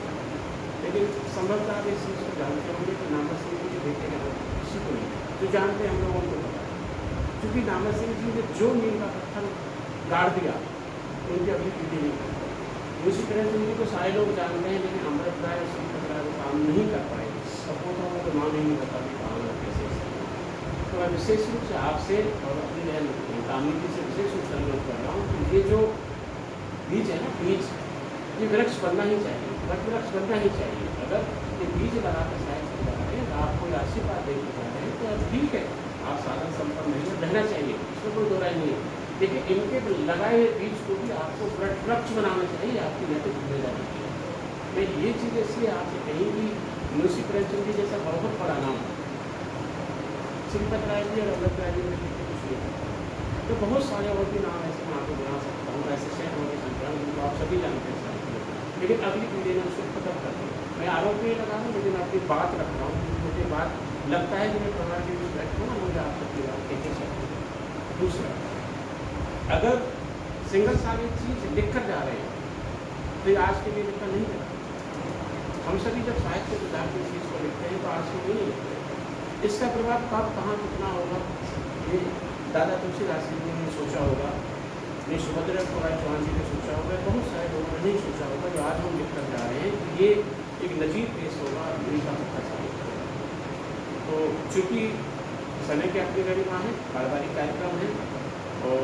लेकिन संभवतः आप इस चीज़ को जानते होंगे कि नामर सिंह जी के बेटे हैं किसी को नहीं, जो जानते हैं हम लोगों को पता है। क्योंकि नामर सिंह जी ने जो मील का पत्थर गाड़ दिया उनकी अगली पीढ़ी नहीं कर पाई। उसी तरह से को सारे लोग जानते हैं, लेकिन अमृत राय और संपत राय वो काम नहीं कर पाए। सपोता को नाम ही नहीं बता भी काम कैसे। तो मैं विशेष रूप से आपसे और अपनी बहन कामिनी से विशेष रूप से अनुरोध कर रहा हूँ कि ये जो बीज है ना, बीज ये वृक्ष बनना ही चाहिए, वृक्ष बनना ही चाहिए। अगर ये बीज लगाकर साहित्य जा रहे हैं, आपको आशीर्वाद देकर जा रहे हैं तो ठीक है, आप साधन संपन्न नहीं रहना चाहिए, इसमें कोई दो राय नहीं है। लेकिन इनके लगाए हुए बीज को भी आपको वृक्ष बनाना चाहिए, आपकी नैतिक जिम्मेदारी है। मैं ये चीज़ इसलिए आपसे कहीं भी मुंशी प्रेमचंद जी जैसा बहुत बड़ा नाम श्रीपत राय जी और अमृत राय जी ने कुछ नहीं करता, तो बहुत सारे और भी नाम ऐसे मैं आपको बना सकता हूँ, ऐसे शहर होने संख्या जिनको आप सभी जानते हैं। लेकिन अगली पीढ़ी ने उसको खत्म कर दिया। मैं आरोप नहीं लगा रहा हूँ, लेकिन अपनी बात रख रहा हूँ, मुझे बात लगता है कि मैं प्रमाण के बीच बैठा हूँ, मुझे आप सबकी बात कहते चाहिए। दूसरा, अगर सिंगल साल एक चीज़ लिख कर जा रहे हैं तो आज के लिए लिखना नहीं है। हम सभी जब साहित्य विधान की चीज़ को लिखते हैं तो आज के लिए नहीं लिखते। इसका प्रभाव कब कहाँ कितना होगा ये दादा तुलसीदास जी ने सोचा होगा, ये सुभद्रा राय चौहान जी ने सोचा होगा, बहुत सारे लोगों ने नहीं सोचा होगा। जो आज हम लिख कर जा रहे हैं कि ये एक नजीब पेश होगा, दिल का पत्थर साबित होगा। तो चूँकि समय की अपनी गरिमा है, पारिवारिक कार्यक्रम है, और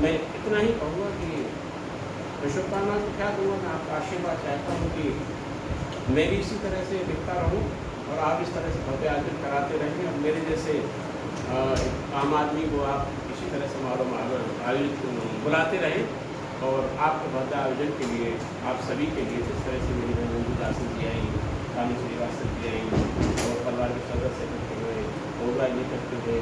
मैं इतना ही कहूँगा कि मैं शुभकामना तो क्या दूँगा, मैं आपका आशीर्वाद चाहता हूँ कि मैं भी इसी तरह से लिखता रहूँ और आप इस तरह से भव्य आयोजन कराते रहेंगे। और मेरे जैसे आम आदमी को आप इसी तरह समारोह में आयोजित बुलाते रहें और आपके भव्य आयोजन के लिए आप सभी के लिए जिस तरह से मेरी बहन मंजू दासन जी आई, कामी श्रीवास्तव जी आई और परिवार के सदस्य इकट्ठे हुए, ओबरा जी इकट्ठे हुए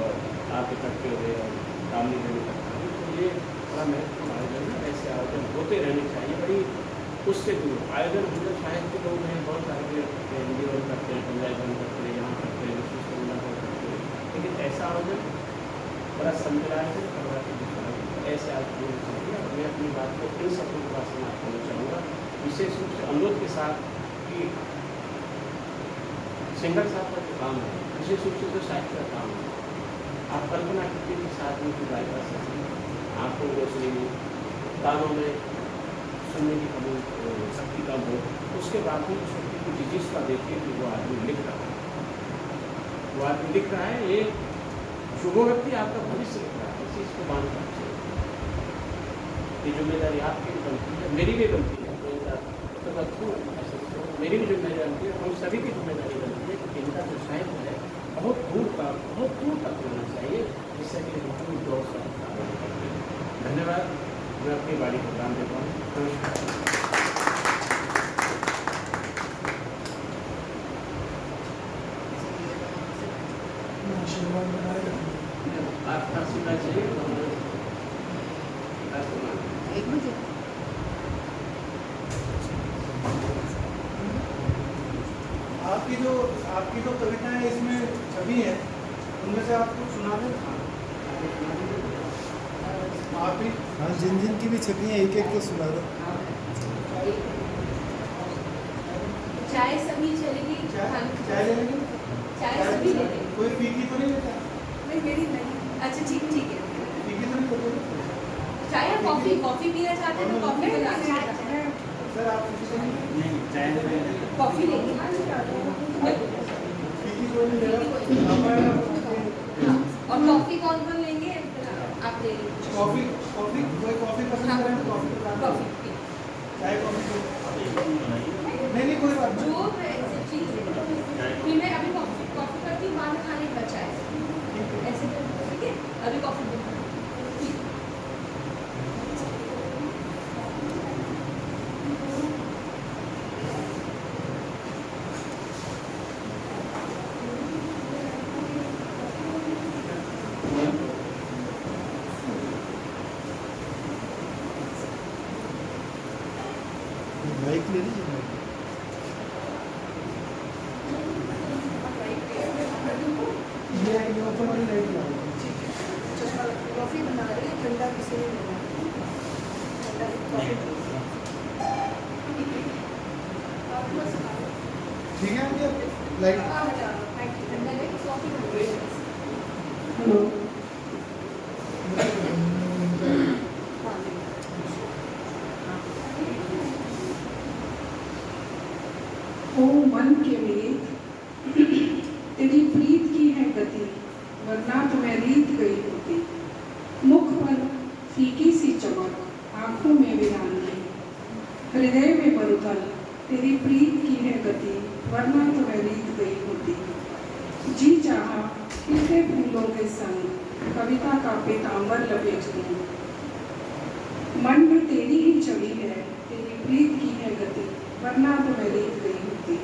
और आप इकट्ठे हुए और कामनी जी इकट्ठे हुए, तो ये बड़ा महत्वपूर्ण आयोजन है। ऐसे आयोजन होते रहने चाहिए। बड़ी उससे दूर आयोजन हम साहित्य के लोग हैं, बहुत सारे हिंदी वन करते हैं, पंजाबी वन करते हैं, यहाँ करते हैं, लेकिन ऐसा आयोजन बड़ा सम्मेलन है, ऐसे आयोजन होना चाहिए। और मैं अपनी बात को इन सबको के पास समाप्त करना चाहूँगा, विशेष रूप से अनुरोध के साथ कि सिंगर साहब का जो काम है, विशेष रूप से जो साहित्य का काम है, आप कल्पना कीजिए कि साथ में की गायिका से आपको रोशनी में गानों में सुनने की कमी शक्ति कम हो, उसके बावजूद उस व्यक्ति की जिज्ञासा देखिए कि वो आदमी लिख रहा है, वो आदमी लिख रहा है। ये शुभ व्यक्ति आपका भविष्य लिख रहा है, इस चीज़ को मानना चाहिए। ये जिम्मेदारी आपकी भी बनती है, मेरी भी बनती है, मेरी भी जिम्मेदारी बनती है, हम सभी की जिम्मेदारी बनती है कि इनका जो साहित्य है बहुत दूर तक होना चाहिए, जिससे कि दूर दौर से धन्यवाद। मैं अपनी बारी को दान देता हूँ। नमस्कार। आशीर्वाद बनाए रखें। आपका सुनना चाहिए एक मुझे आपकी जो कविताएं इसमें छवि हैं, उनमें से आपको सुना दें। आप ही हाँ, जिन की भी छपी है एक एक तो सुना दो। चाय सभी चलेगी, चाय ले लेंगे, चाय सभी ले लेंगे। कोई फीकी तो नहीं लेता? नहीं मेरी नहीं। अच्छा ठीक है फीकी तो नहीं लेते? चाय या कॉफी? कॉफी पीना चाहते हैं तो कॉफी बना दीजिए। सर आप फीकी तो नहीं? चाय कॉफी लेंगे। फीकी कोई नहीं लेगा। और कॉफी कौन लेंगे? आप ले लीजिए। कॉफी कोई कॉफी पसंद करें तो कॉफी चाय कॉफी नहीं कोई बात नहीं। जो चीज़ फिर मैं अभी कॉफी करती हूँ, बाद में खाने के बाद चाय, ऐसे ठीक है। अभी कॉफी ठीक है आंटी, लाइक हेलो। ओ मन के मीत, तेरी प्रीत की है गति, वरना तो मैं रीत गई होती। मुख पर फीकी सी चमक, आंखों में वीरानगी, हृदय में मरुधल, तेरी प्रीत की है गति, वरना तो मैं रीत गई होती। जी चाहा खिलते फूलों के संग कविता का पीतांबर लपेट दूं। मन में तेरी ही छवि है, तेरी प्रीत की है गति, वरना तो मैं रीत गई होती।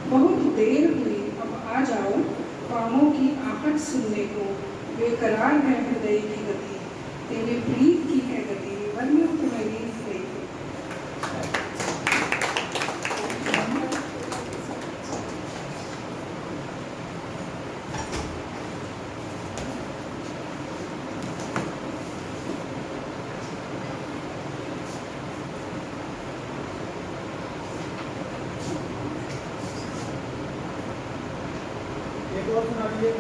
बहुत देर हुई, अब आ जाओ, पाँवों की आहट सुनने को, बेकरार है हृदय की गति, तेरी प्रीत की है गति, वरना तो मैं रीत गई होती। एक और सुना दीजिए।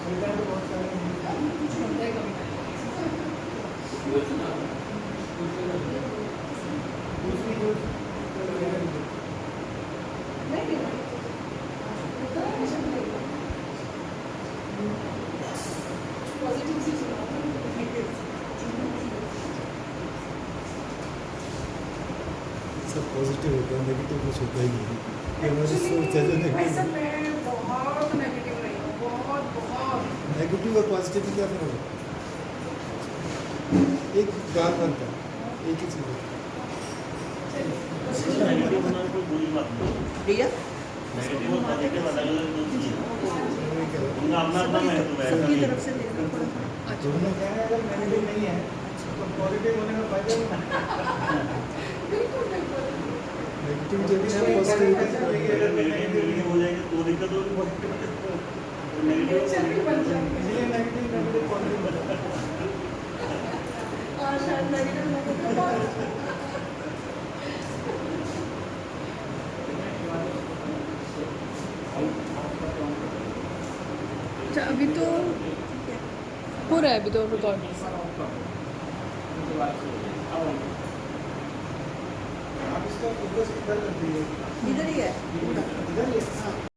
कविता तो बहुत सारे हैं। दूसरी जो सब पॉजिटिव होता है, नेगेटिव कुछ होता ही नहीं है। ये हमारी सोच है जो वैसे नेगेटिव। मैं बहुत नेगेटिव रही हूँ, बहुत। नेगेटिव और पॉजिटिव में क्या फर्क है? एक गाल बनता है, एक ही चीज़ होती नेगेटिव होना कोई बुरी बात नहीं। भैया नेगेटिव और पॉजिटिव अलग अलग दो चीज़ है, है। वही कह रहा हूँ। उनका अपना अपना महत्व है, ऐसा उनकी नहीं तरफ से है। मेरे को थोड़ा दोनों कहना है अगर नेगेटिव नहीं है तो पॉजिटिव होने का फायदा नहीं। नेगेटिव जो भी है पॉजिटिव अगर नेगेटिव हो जाएंगे तो दिक्कत होगी। नेगेटिव इसलिए नेगेटिव नेगेटिव पॉजिटिव होता है। और शायद नेगेटिव अच्छा अभी तो हो रहा है, अभी तो रिकॉर्ड। आप इसका फोकस किधर करती है? इधर ही है इधर ही है।